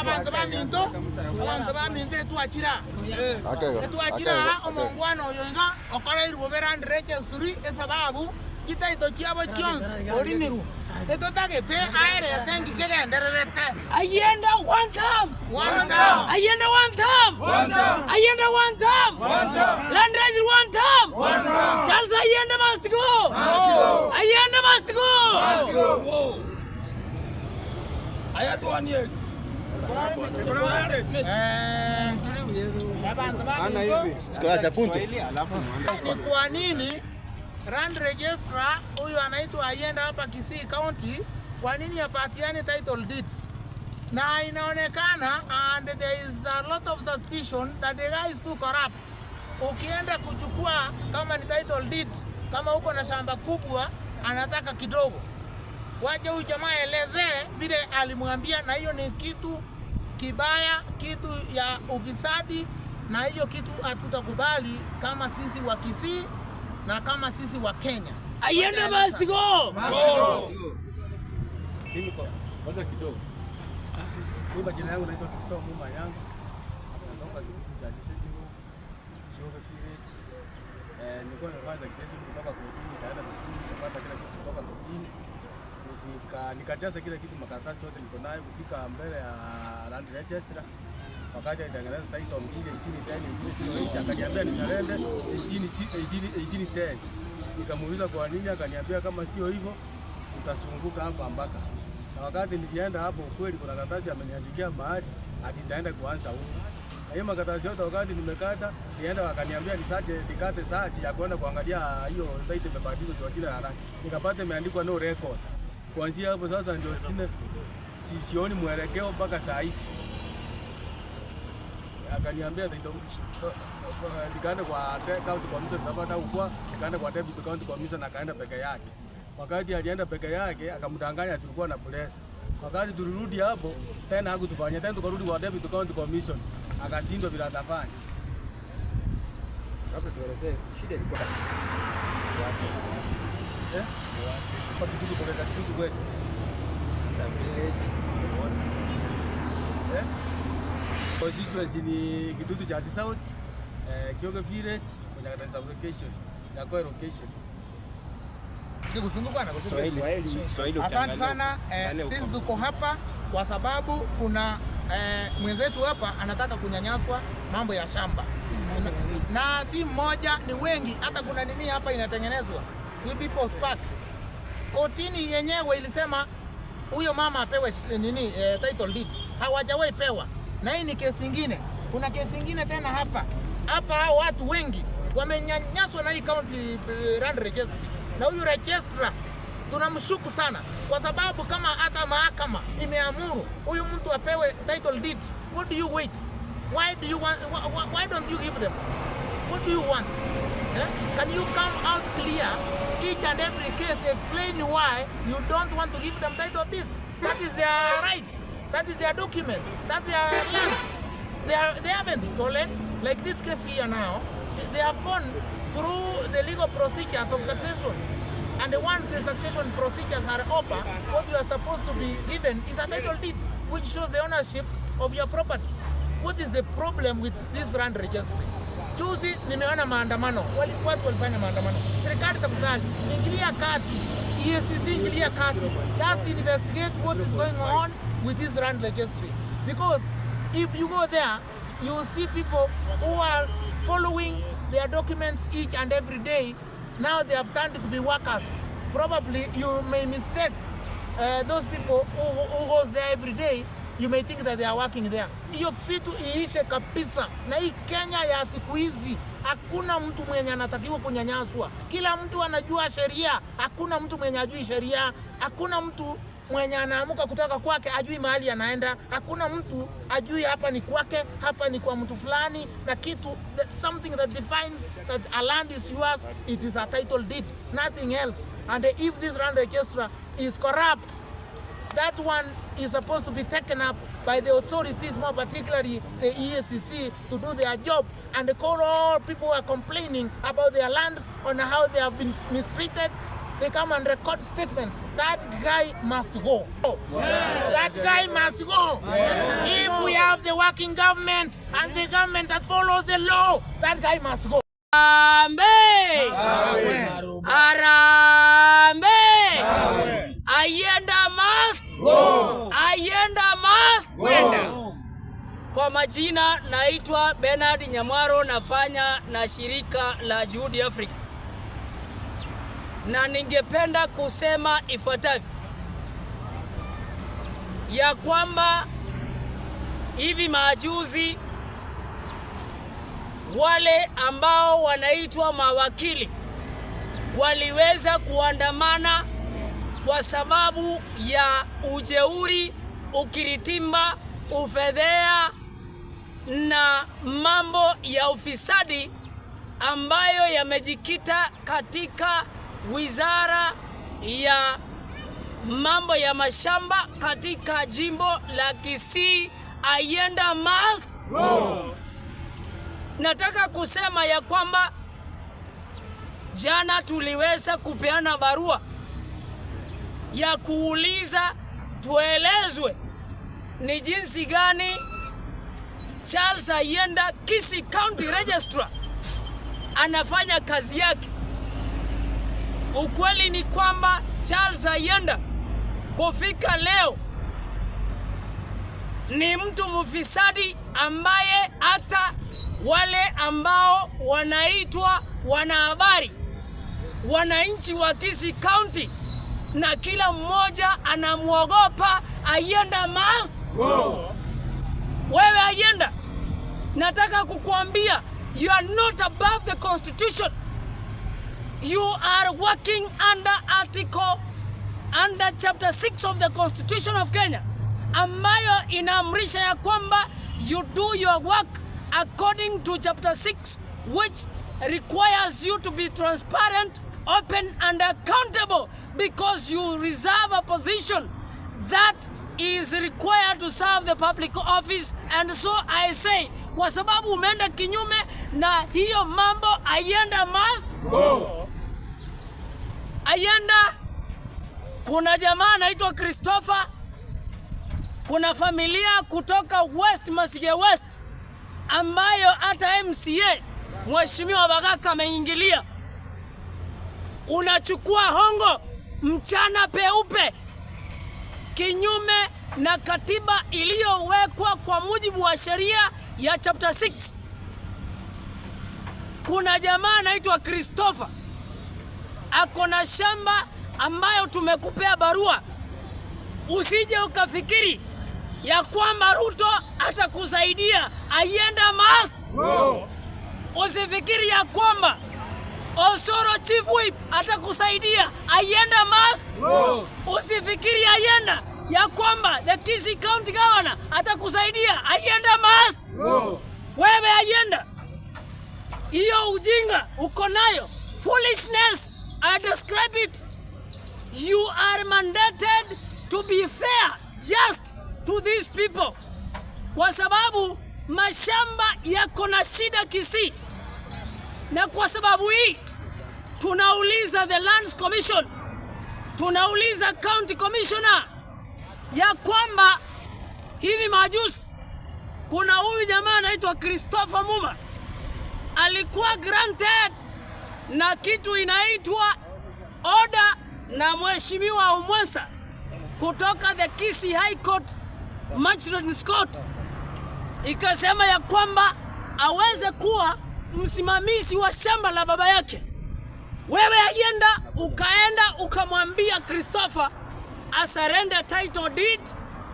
Abantu baminto tuachira omongwano oyonga okora irubera ndreke suri esababu kitaito kiabo kyons oriniru etotagete aere sengi kegendererete ayenda one time ayenda one time land raise one time Charles ayenda must go ayenda must go ayatu aniel ni kwa nini Land Registrar huyu anaitwa Ayenda hapa Kisii County, kwa nini apatiane title deeds? Na inaonekana and there is a lot of suspicion that the guy is too corrupt. Ukienda kuchukua kama ni title deed, kama uko na shamba kubwa anataka kidogo, waje huyu jamaa elezee vile alimwambia, na hiyo ni kitu kibaya, kitu ya ufisadi, na hiyo kitu hatutakubali kama sisi wa Kisii na kama sisi wa Kenya. Ayenda must go. Mimi kwanza kidogo. Mimi majina yangu naitwa Kristo Muma yangu. Natoka kijiji cha Chisegiro, Shore Village. Nilikuwa nafanya kesi kutoka kotini, nikaenda vizuri, nikapata kila kitu kutoka kotini. Nikajaza kila kitu, makaratasi yote niko nayo, kufika mbele ya Land Registrar. Wakati alitengeneza title mbili, akaniambia nisarende 1810. Nikamuuliza kwa nini, akaniambia kama sio hivyo utasunguka hapa mpaka. Na wakati nilienda hapo, kweli kuna karatasi ameniandikia mahali ati nitaenda kuanza huko. Na hiyo makaratasi yote wakati nimekata, nienda wakaniambia nikate search ya kwenda kuangalia hiyo title imebadilishwa kwa jina la rangi. Nikapata imeandikwa no record. Kuanzia hapo sasa ndio sioni mwelekeo mpaka saa hizi. Akaniambia nikaenda kwa county commission, napata huko nikaenda kwa deputy county commission, akaenda peke yake. Wakati alienda peke yake akamdanganya tulikuwa na press. Wakati tulirudi hapo tena hakutufanya, tena tukarudi kwa deputy county commission, akashindwa bila atafanya. Hapo tuelezee shida ilikuwa wapi? Kwa kitu kutoka kitu west. Constituency ni Kitutu Church South, Kyoge Village, kwenye kata location, na kwa location. Kikusunguka na Swahili. Asante sana, sisi tuko hapa kwa sababu kuna mwenzetu hapa anataka kunyanyaswa mambo ya shamba. Na si mmoja, ni wengi, hata kuna nini hapa inatengenezwa. Free People's Park. Kotini yenyewe ilisema huyo mama apewe title deed. Hawajawahi pewa. Na hii ni kesi nyingine. Kuna kesi nyingine tena hapa. Hapa hao watu wengi wamenyanyaswa na hii county Land Registry. Na huyu registrar tunamshuku sana kwa sababu kama hata mahakama imeamuru huyu mtu apewe title deed, what do you wait? Why don't you give them? What do you want? Can you come out clear each and every case, explain why you don't want to give them title deeds? That is their right. That is their document. That's their land. They haven't stolen. Like this case here now, they have gone through the legal procedures of succession. And once the succession procedures are over, what you are supposed to be given is a title deed, which shows the ownership of your property. What is the problem with this Land Registry? Juzi nimeona maandamano, watu walifanya maandamano. Serikali tafadhali, ingilia kati. EACC ingilia kati. Just investigate what is going on with this Land Registry. Because if you go there, you will see people who are following their documents each and every day. Now they have turned to be workers. Probably you may mistake those people who goes there every day. You may think that they are working there. Hiyo vitu iishe kabisa. Na hii Kenya ya siku hizi hakuna mtu mwenye anatakiwa kunyanyaswa. Kila mtu anajua sheria. Hakuna mtu mwenye hajui sheria. Hakuna mtu mwenye anaamuka kutoka kwake ajui mahali anaenda. Hakuna mtu ajui hapa ni kwake, hapa ni kwa mtu fulani, na kitu something that defines that a land is yours, it is a title deed, nothing else. And if this land register is corrupt, that one is supposed to be taken up by the authorities, more particularly the EACC, to do their job and call all people who are complaining about their lands on how they have been mistreated. They come and record statements. That guy must go. That guy must go. If we have the working government and the government that follows the law, that guy must go. Arambe! Arambe! Ayenda must go. Ayenda must go. Kwa majina naitwa Bernard Nyamwaro, nafanya na shirika la Juhudi Afrika. Na ningependa kusema ifuatavyo ya kwamba hivi majuzi wale ambao wanaitwa mawakili waliweza kuandamana kwa sababu ya ujeuri, ukiritimba, ufedhea na mambo ya ufisadi ambayo yamejikita katika wizara ya mambo ya mashamba katika jimbo la Kisii. Ayenda must go. Nataka kusema ya kwamba jana tuliweza kupeana barua ya kuuliza tuelezwe ni jinsi gani Charles Ayenda, Kisii County Registrar, anafanya kazi yake. Ukweli ni kwamba Charles Ayenda kufika leo ni mtu mfisadi ambaye hata wale ambao wanaitwa wanahabari, wananchi wa Kisii County, na kila mmoja anamuogopa Ayenda must go. Wewe Ayenda, nataka kukuambia, you are not above the constitution. You are working under chapter 6 of the Constitution of Kenya, ambayo inaamrisha ya kwamba you do your work according to chapter 6, which requires you to be transparent, open and accountable, because you reserve a position that is required to serve the public office. And so I say, kwa sababu umeenda kinyume na hiyo mambo, Ayenda must go. Ayenda, kuna jamaa anaitwa Christopher, kuna familia kutoka West Masige West ambayo hata MCA Mheshimiwa Bagaka ameingilia. Unachukua hongo mchana peupe kinyume na katiba iliyowekwa kwa mujibu wa sheria ya chapter 6. Kuna jamaa anaitwa Christopher akona shamba ambayo tumekupea barua. Usije ukafikiri ya kwamba Ruto atakusaidia. Ayenda must go. Usifikiri ya kwamba Osoro Chief Whip atakusaidia. Ayenda must go. Usifikiri Ayenda ya kwamba the Kisii County Governor atakusaidia. Ayenda must go. Wewe Ayenda, hiyo ujinga uko nayo, foolishness, I describe it. You are mandated to be fair, just to these people. Kwa sababu mashamba yako na shida Kisii. Na kwa sababu hii tunauliza the Lands Commission, tunauliza County Commissioner ya kwamba hivi majuzi kuna huyu jamaa anaitwa Christopher Muma alikuwa granted na kitu inaitwa order na Mheshimiwa Omwensa kutoka the Kisii High Court Magistrates Court, ikasema ya kwamba aweze kuwa msimamizi wa shamba la baba yake. Wewe Ayenda ukaenda ukamwambia Christopher asarende title deed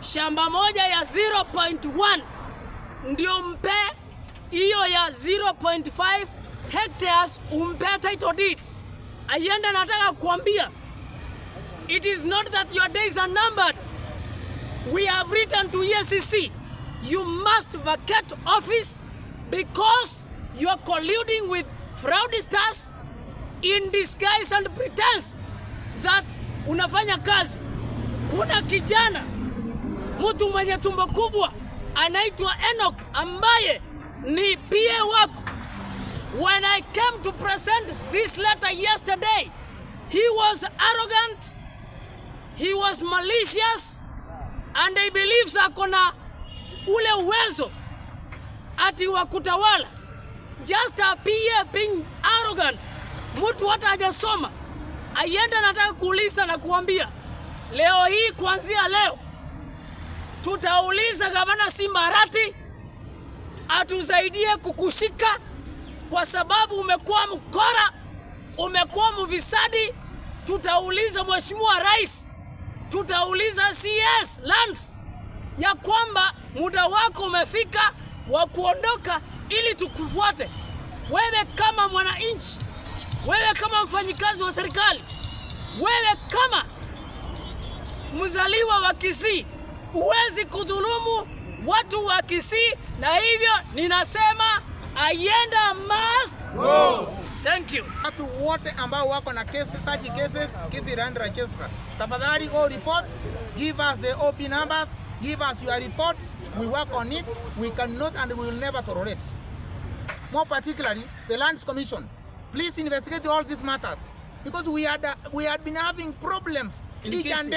shamba moja ya 0.1 ndio mpe hiyo ya 0.5 hectares umpe title deed. Ayenda, nataka kuambia It is not that your days are numbered. We have written to EACC, you must vacate office because you are colluding with fraudsters in disguise and pretense that unafanya kazi. Kuna kijana mtu mwenye tumbo kubwa anaitwa Enoch ambaye ni PA wako. When I came to present this letter yesterday, he was arrogant, he was malicious, and he believes akona ule uwezo ati wa kutawala. Just a PA being arrogant. Mtu hata hajasoma. Ayenda nataka kuuliza na kuambia, leo hii kuanzia leo tutauliza Gavana Simba Arati atusaidie kukushika kwa sababu umekuwa mkora, umekuwa mfisadi. Tutauliza Mheshimiwa Rais, tutauliza CS Lands ya kwamba muda wako umefika wa kuondoka ili tukufuate. Wewe kama mwananchi, wewe kama mfanyikazi wa serikali, wewe kama mzaliwa wa Kisii, huwezi kudhulumu watu wa Kisii, na hivyo ninasema Ayenda must go. Thank you. Watu wote ambao wako na cases, such cases, Kisii Land Registrar, tafadhali go report, give us the OP numbers, give us your reports, we work on it, we cannot and we will never tolerate. More particularly, the Lands Commission, please investigate all these matters because we had been having problems each and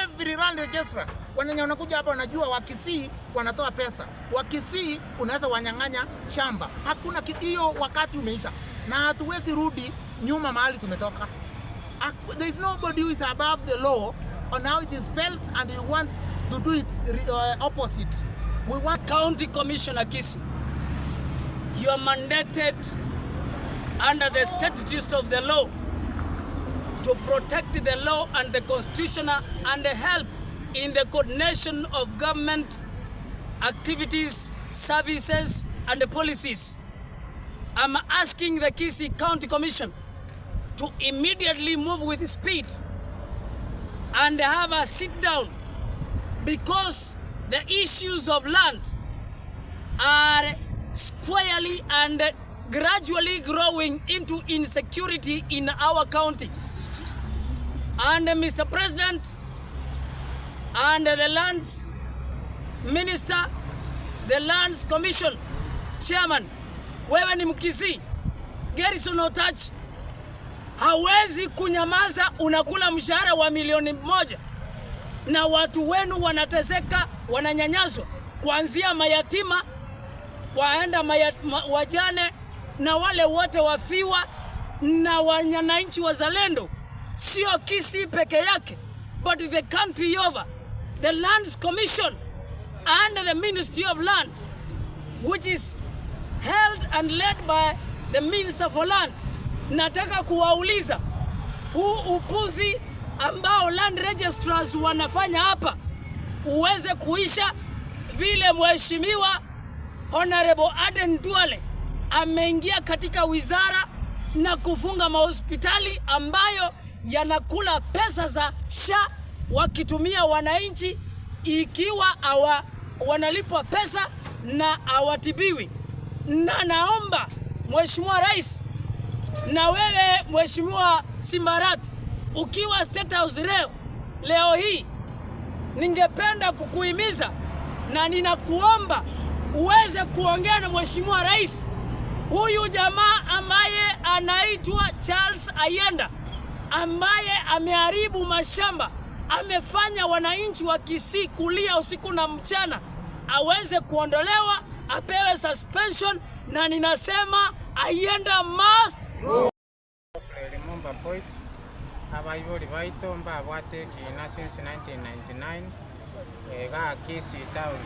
every land registrar. Wananya wanakuja hapa wanajua Wakisii wanatoa pesa. Wakisii unaweza wanyang'anya shamba. Hakuna hiyo, wakati umeisha. Na hatuwezi rudi nyuma mahali tumetoka. There is nobody who is above the law on how it is spelled, and you want to do it opposite. We want County Commissioner Kisii, you are mandated under the statutes of the law to protect the law and the constitution and help in the coordination of government activities, services and policies. I'm asking the Kisii County Commission to immediately move with speed and have a sit down, because the issues of land are squarely and gradually growing into insecurity in our county. And Mr. President and the Lands Minister, the Lands Commission Chairman, wewe ni Mkisii, Gerson Otachi, hawezi kunyamaza. Unakula mshahara wa milioni 1 na watu wenu wanateseka, wananyanyaswa, kuanzia mayatima, waenda wajane na wale wote wafiwa na wananchi wazalendo. Sio Kisii peke yake, but the country over. The Lands Commission and the Ministry of Land, which is held and led by the Minister for Land. Nataka kuwauliza, huu upuzi ambao land registrars wanafanya hapa uweze kuisha, vile Mheshimiwa Honorable Aden Duale ameingia katika wizara na kufunga mahospitali ambayo yanakula pesa za SHA wakitumia wananchi, ikiwa wanalipwa pesa na hawatibiwi. Na naomba Mheshimiwa Rais na wewe Mheshimiwa Simba Arati, ukiwa State House leo hii, ningependa kukuhimiza na ninakuomba uweze kuongea na Mheshimiwa Rais. Huyu jamaa ambaye anaitwa Charles Ayenda, ambaye ameharibu mashamba, amefanya wananchi wa Kisii kulia usiku na mchana, aweze kuondolewa, apewe suspension, na ninasema Ayenda must go. Remember point abayiboli baito mbabwate kina since 1999 ga Kisii town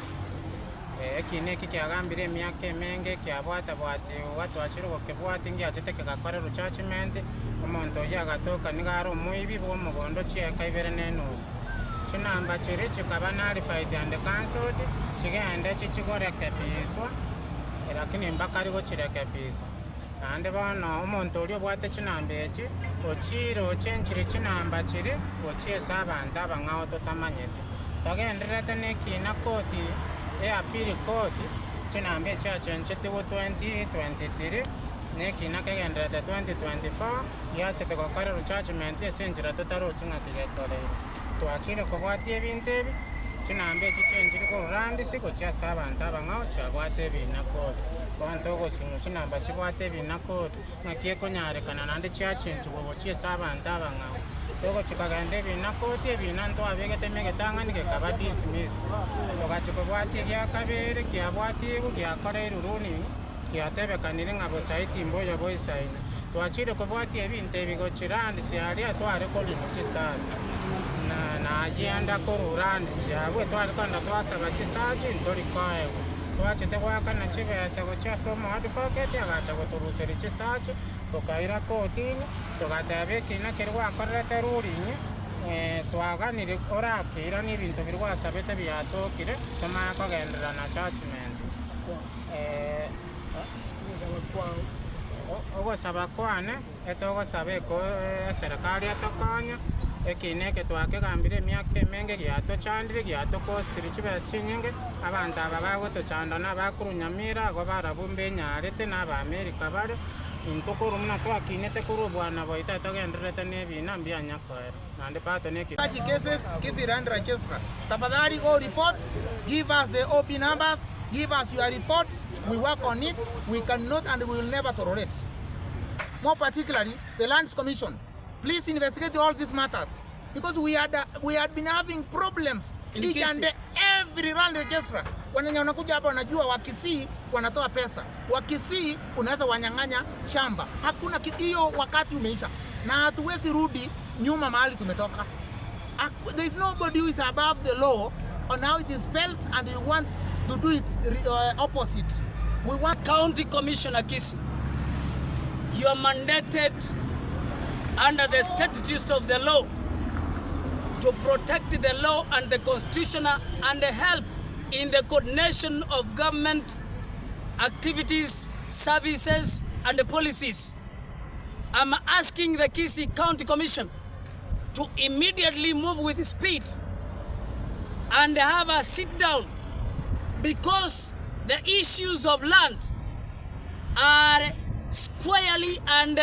ekine kikyagambire emyaka emenge kyabwata bwate watu achiro kebwate ngiachiteke gakora ruchachment omonto yagatoka nigaro omuibi bw'omugondo chieka 2.5 chinamba chiri chikaba narified and cancelled chigende chichigore kabiswa lakini mpaka ariko chirekebiswa ande bono omonto orio bwate chinamba echi ochire ochenchire chinamba chiri ochiesa abantu abang'ao totamanyete togenderete nekina koti appeal koti chinamba echi achenchetiwo 2023 nekina kegenderete 2024 yachete gokorera judgment ase enchera totarochingakigekoreire twachire kobwatia ebinto ebi chinamba echi chenchire korurandisi gochiasa abantu abang'ao chabwate ebina koti bantu ogosimu chinamba chibwate ebina koti ng'aki ekonyarekana naende chiachenchiwa gochiesa abantu abang'ao togochikagenda ebina koti ebina ntwabegete emegetang'ani gekaba dismiss togachikobwatia gia kabere kiabwatia igu giakoreire ruling giatebekanire ng'a bosaiti mboyo boisaine twachire kobwatia ebinto ebi gochirandisi aria tware korinu chisati nayenda korurandisi abwe tware konda twasaba chisachi ntorikoewa twachete gwakana chibesa gochiasoma advocate agacha gosoruseri chisachi tokaira kotini togateba ekina keri gwakorerete ruling twaganire orakira n'ebinto biri gwasabete biatokire tomanya kogenderera na judgment ogosaba kwane etogosaba eserikali etokonya ekine eke twakegambire emiaka emenge giatochandire giatokostire chibesa chinyinge abantu aba bagotochanda n'abakuru Nyamira ago barabumba enyarete n'Abamerika bare intokoro muna twakinete kuri obwana boita togenderete n'ebina mbianyakoera nande pato neki cases kisi rand register tafadhali go report, give us the OP numbers, give us your reports, we work on it. We cannot and we will never tolerate. More particularly the Lands Commission, please investigate all these matters because we had been having problems each and every land registrar. Wananya wanakuja hapa wanajua Wakisii wanatoa pesa, Wakisii unaweza wanyang'anya shamba. Hakuna hiyo, wakati umeisha na hatuwezi rudi nyuma mahali tumetoka. There is nobody who is above the law on how it is spelled, and we want to do it opposite. We want County Commissioner Kisii, you are mandated under the statutes of the law to protect the law and the constitution and help in the coordination of government activities, services and policies. I'm asking the Kisii County Commission to immediately move with speed and have a sit down, because the issues of land are squarely and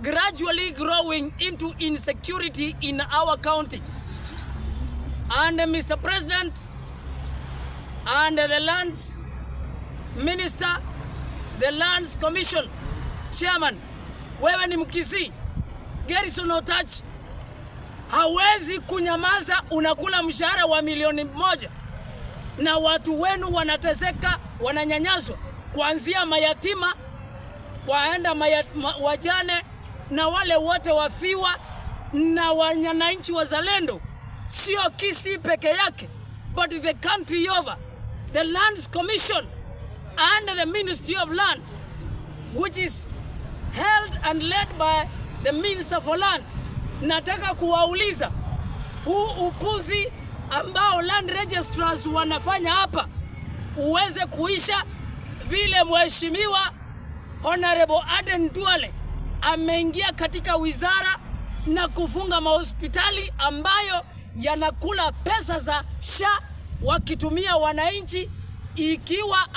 gradually growing into insecurity in our county. And Mr. President and the Lands Minister, the Lands Commission Chairman, wewe ni Mkisii, Gerson Otach, hawezi kunyamaza. Unakula mshahara wa milioni 1 na watu wenu wanateseka, wananyanyazwa, kuanzia mayatima waenda wajane na wale wote wafiwa na wananchi wazalendo. Sio Kisii peke yake, but the country over. The Lands Commission and the Ministry of Land, which is held and led by the Minister for Land. Nataka kuwauliza, huu upuzi ambao land registrars wanafanya hapa uweze kuisha, vile mheshimiwa Honorable Aden Duale ameingia katika wizara na kufunga mahospitali ambayo yanakula pesa za SHA wakitumia wananchi, ikiwa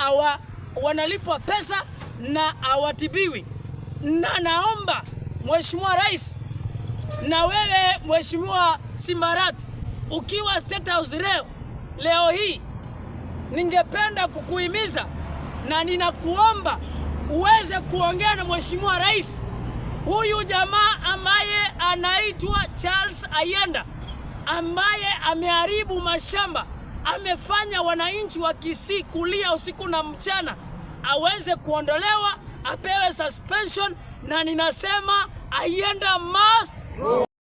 wanalipwa pesa na hawatibiwi. Na naomba Mheshimiwa Rais na wewe Mheshimiwa Simbarat, ukiwa State House leo hii, ningependa kukuhimiza na ninakuomba uweze kuongea na Mheshimiwa Rais. Huyu jamaa ambaye anaitwa Charles Ayenda, ambaye ameharibu mashamba, amefanya wananchi wa Kisii kulia usiku na mchana, aweze kuondolewa, apewe suspension, na ninasema Ayenda must